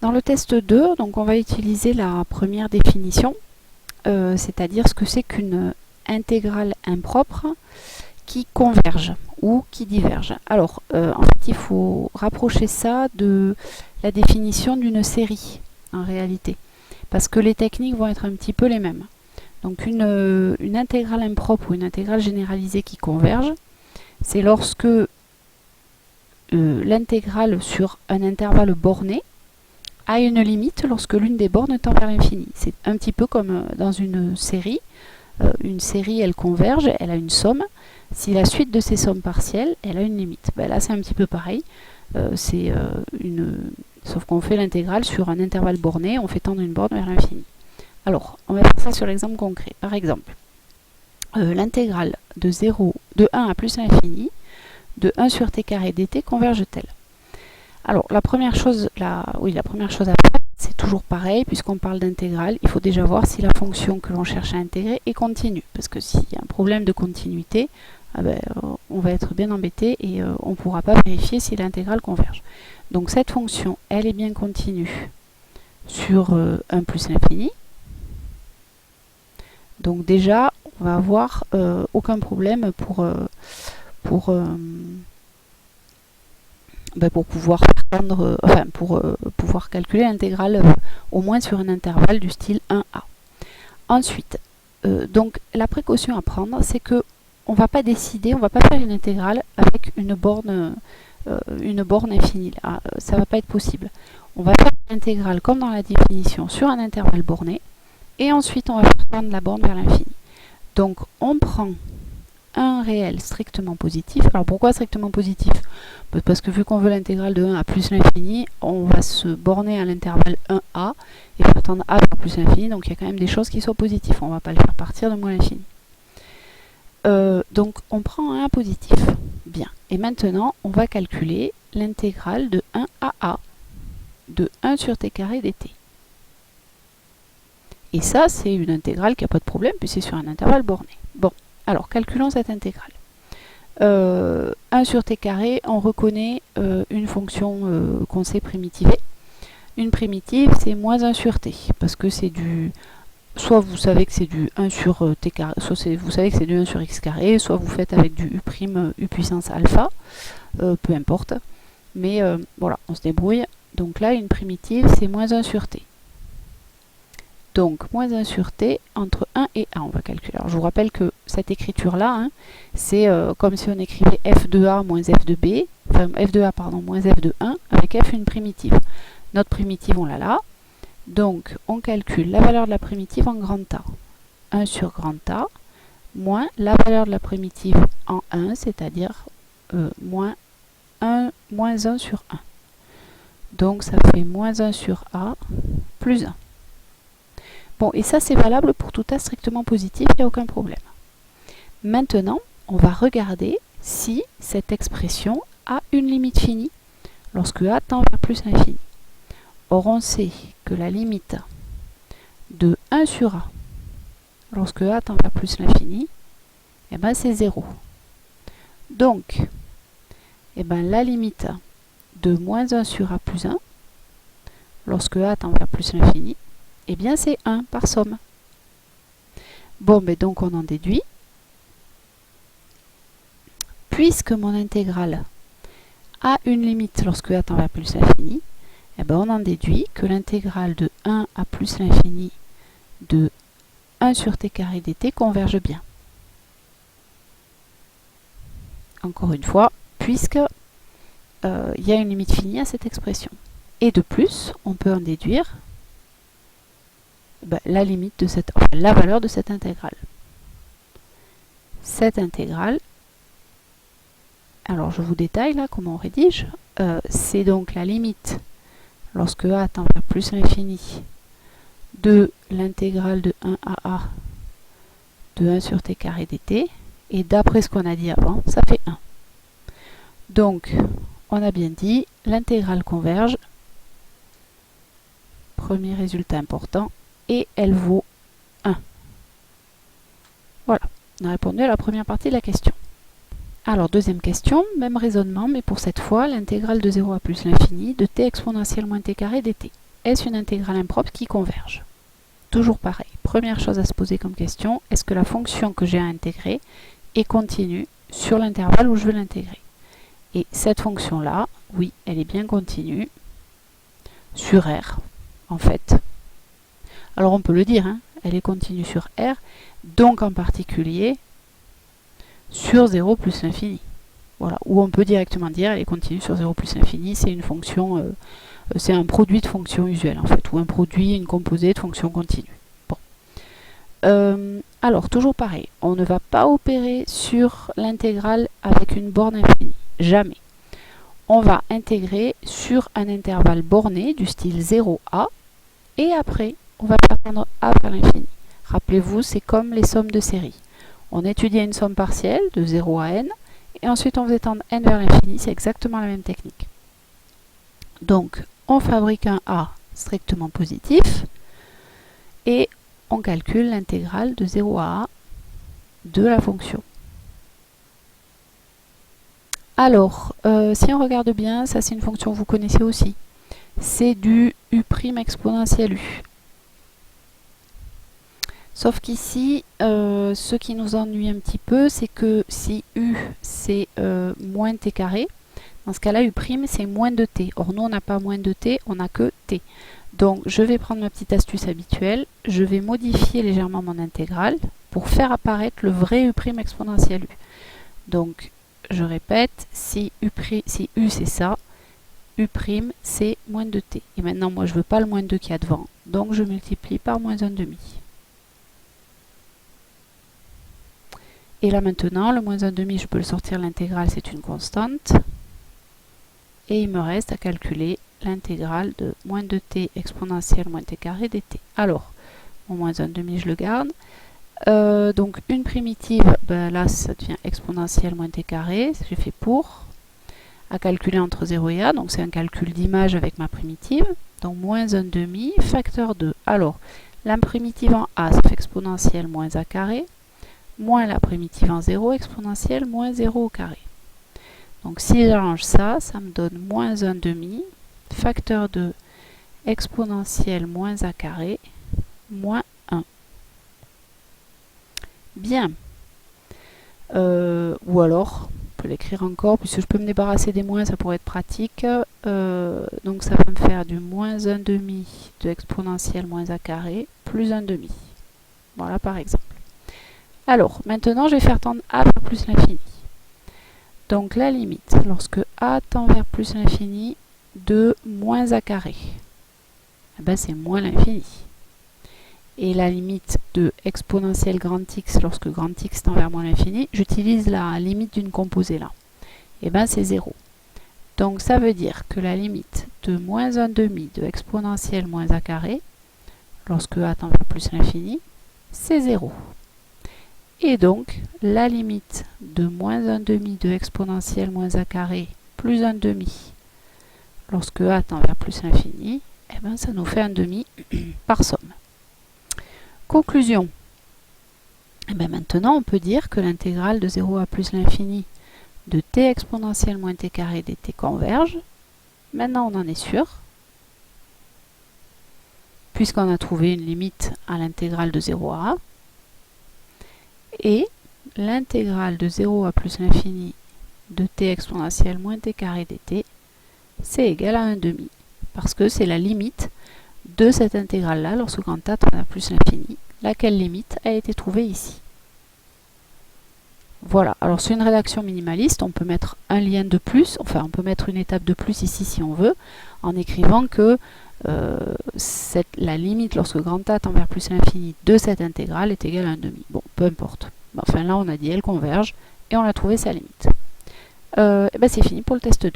Dans le test 2, donc on va utiliser la première définition, c'est-à-dire ce que c'est qu'une intégrale impropre qui converge ou qui diverge. Alors, en fait, il faut rapprocher ça de la définition d'une série, en réalité, parce que les techniques vont être un petit peu les mêmes. Donc, une intégrale impropre ou une intégrale généralisée qui converge, c'est lorsque l'intégrale sur un intervalle borné a une limite lorsque l'une des bornes tend vers l'infini. C'est un petit peu comme dans une série. Une série, elle converge, elle a une somme. Si la suite de ces sommes partielles, elle a une limite. Ben là, c'est un petit peu pareil. Sauf qu'on fait l'intégrale sur un intervalle borné, on fait tendre une borne vers l'infini. Alors, on va faire ça sur l'exemple concret. Par exemple, l'intégrale de 1 à plus l'infini, de 1 sur t carré dt converge-t-elle? Alors, la première chose à faire, c'est toujours pareil, puisqu'on parle d'intégrale, il faut déjà voir si la fonction que l'on cherche à intégrer est continue. Parce que s'il y a un problème de continuité, on va être bien embêté et on ne pourra pas vérifier si l'intégrale converge. Donc cette fonction, elle est bien continue sur 1 plus l'infini. Donc déjà, on va avoir aucun problème pour pouvoir pouvoir calculer l'intégrale au moins sur un intervalle du style 1a. Ensuite, donc la précaution à prendre, c'est que on va pas faire une intégrale avec une borne infinie. Là, ça va pas être possible. On va faire une intégrale comme dans la définition sur un intervalle borné, et ensuite on va faire tendre la borne vers l'infini. Donc on prend un réel strictement positif. Alors pourquoi strictement positif? Parce que vu qu'on veut l'intégrale de 1 à plus l'infini, on va se borner à l'intervalle 1a et faire tendre a vers plus l'infini, donc il y a quand même des choses qui sont positives, on ne va pas le faire partir de moins l'infini. Donc on prend un a positif. Bien. Et maintenant, on va calculer l'intégrale de 1 à a de 1 sur t carré dt. Et ça, c'est une intégrale qui n'a pas de problème, puisque c'est sur un intervalle borné. Bon, alors calculons cette intégrale. 1 sur t carré, on reconnaît une fonction qu'on sait primitiver. Une primitive, c'est moins 1 sur t, parce que c'est du... Soit vous savez que c'est du 1 sur t carré, soit vous savez que c'est du 1 sur x carré, soit vous faites avec du u' puissance alpha, peu importe. Mais voilà, on se débrouille. Donc là, une primitive, c'est moins 1 sur t. Donc, moins 1 sur t, entre 1 et a, on va calculer. Alors, je vous rappelle que cette écriture-là, hein, c'est comme si on écrivait f de a moins f de b, enfin f de a, pardon, moins f de 1, avec f une primitive. Notre primitive, on l'a là. Donc, on calcule la valeur de la primitive en grand A. 1 sur grand A, moins la valeur de la primitive en 1, c'est-à-dire moins 1 sur 1. Donc, ça fait moins 1 sur a plus 1. Bon, et ça, c'est valable pour tout A strictement positif, il n'y a aucun problème. Maintenant, on va regarder si cette expression a une limite finie lorsque a tend vers plus l'infini. Or, on sait que la limite de 1 sur a lorsque a tend vers plus l'infini, eh ben, c'est 0. Donc, eh ben, la limite de moins 1 sur a plus 1 lorsque a tend vers plus l'infini, eh bien c'est 1 par somme. Bon, ben donc on en déduit. Puisque mon intégrale a une limite lorsque a tend vers plus l'infini, eh ben on en déduit que l'intégrale de 1 à plus l'infini de 1 sur t carré dt converge bien. Encore une fois, puisque il y a une limite finie à cette expression. Et de plus, on peut en déduire la valeur de cette intégrale. Cette intégrale, alors je vous détaille là comment on rédige, c'est donc la limite lorsque a tend vers plus l'infini de l'intégrale de 1 à a de 1 sur t carré dt, et d'après ce qu'on a dit avant, ça fait 1. Donc, on a bien dit, l'intégrale converge, premier résultat important, et elle vaut 1. Voilà, on a répondu à la première partie de la question. Alors, deuxième question, même raisonnement, mais pour cette fois, l'intégrale de 0 à plus l'infini de t exponentielle moins t carré dt. est-ce une intégrale impropre qui converge? Toujours pareil, première chose à se poser comme question, est-ce que la fonction que j'ai à intégrer est continue sur l'intervalle où je veux l'intégrer? Et cette fonction-là, oui, elle est bien continue sur R, en fait. Alors on peut le dire, hein, elle est continue sur R, donc en particulier sur 0 plus l'infini. Voilà, ou on peut directement dire elle est continue sur 0 plus l'infini, c'est une fonction, c'est un produit de fonction usuelle en fait, ou un produit, une composée de fonction continue. Bon. Alors, toujours pareil, on ne va pas opérer sur l'intégrale avec une borne infinie, jamais. On va intégrer sur un intervalle borné du style 0a, et après, on va prendre a vers l'infini. Rappelez-vous, c'est comme les sommes de série. On étudiait une somme partielle de 0 à n, et ensuite on faisait tendre n vers l'infini, c'est exactement la même technique. Donc, on fabrique un a strictement positif, et on calcule l'intégrale de 0 à a de la fonction. Alors, si on regarde bien, ça c'est une fonction que vous connaissez aussi. C'est du u' exponentiel u. Sauf qu'ici, ce qui nous ennuie un petit peu, c'est que si u c'est moins t carré, dans ce cas-là, u' c'est moins de t. Or, nous, on n'a pas moins de t, on n'a que t. Donc, je vais prendre ma petite astuce habituelle, je vais modifier légèrement mon intégrale pour faire apparaître le vrai u' exponentiel u. Donc, je répète, si u c'est ça, u' c'est moins de t. Et maintenant, moi, je ne veux pas le moins 2 qu'il y a devant, donc je multiplie par moins 1,5. Et là maintenant, le moins 1,5, je peux le sortir, l'intégrale c'est une constante. Et il me reste à calculer l'intégrale de moins 2t exponentielle moins t carré dt. Alors, mon moins 1,5, je le garde. Donc une primitive, ben là ça devient exponentielle moins t carré, j'ai fait pour, à calculer entre 0 et a, donc c'est un calcul d'image avec ma primitive, donc moins 1,5 facteur 2. Alors, la primitive en a, ça fait exponentielle moins a carré, moins la primitive en 0, exponentielle moins 0 au carré. Donc si j'arrange ça, ça me donne moins 1,5 facteur de exponentielle moins a carré moins 1. Bien. Ou alors, on peut l'écrire encore, puisque je peux me débarrasser des moins, ça pourrait être pratique. Donc ça va me faire du moins 1,5 de exponentielle moins a carré plus 1,5. Voilà par exemple. Alors, maintenant je vais faire tendre a vers plus l'infini. Donc la limite, lorsque a tend vers plus l'infini, de moins a carré, eh ben, c'est moins l'infini. Et la limite de exponentielle grand x lorsque grand x tend vers moins l'infini, j'utilise la limite d'une composée là. Et bien c'est 0. Donc ça veut dire que la limite de moins 1,5 de exponentielle moins a carré, lorsque a tend vers plus l'infini, c'est 0. Et donc la limite de moins 1,5 de exponentielle moins a carré plus 1,5 lorsque a tend vers plus l'infini, eh ben ça nous fait 1,5 par somme. Conclusion. Et bien maintenant, on peut dire que l'intégrale de 0 à plus l'infini de t exponentielle moins t carré dt converge. Maintenant, on en est sûr, puisqu'on a trouvé une limite à l'intégrale de 0 à a. Et l'intégrale de 0 à plus l'infini de t exponentielle moins t carré dt, c'est égal à 1,5, parce que c'est la limite de cette intégrale-là lorsque grand a tend vers plus l'infini, laquelle limite a été trouvée ici. Voilà, alors c'est une rédaction minimaliste, on peut mettre un lien de plus, enfin on peut mettre une étape de plus ici si on veut, en écrivant que la limite lorsque grand a tend vers plus l'infini de cette intégrale est égale à 1,5. Bon, peu importe. Enfin là on a dit elle converge et on a trouvé sa limite. Et ben c'est fini pour le test 2.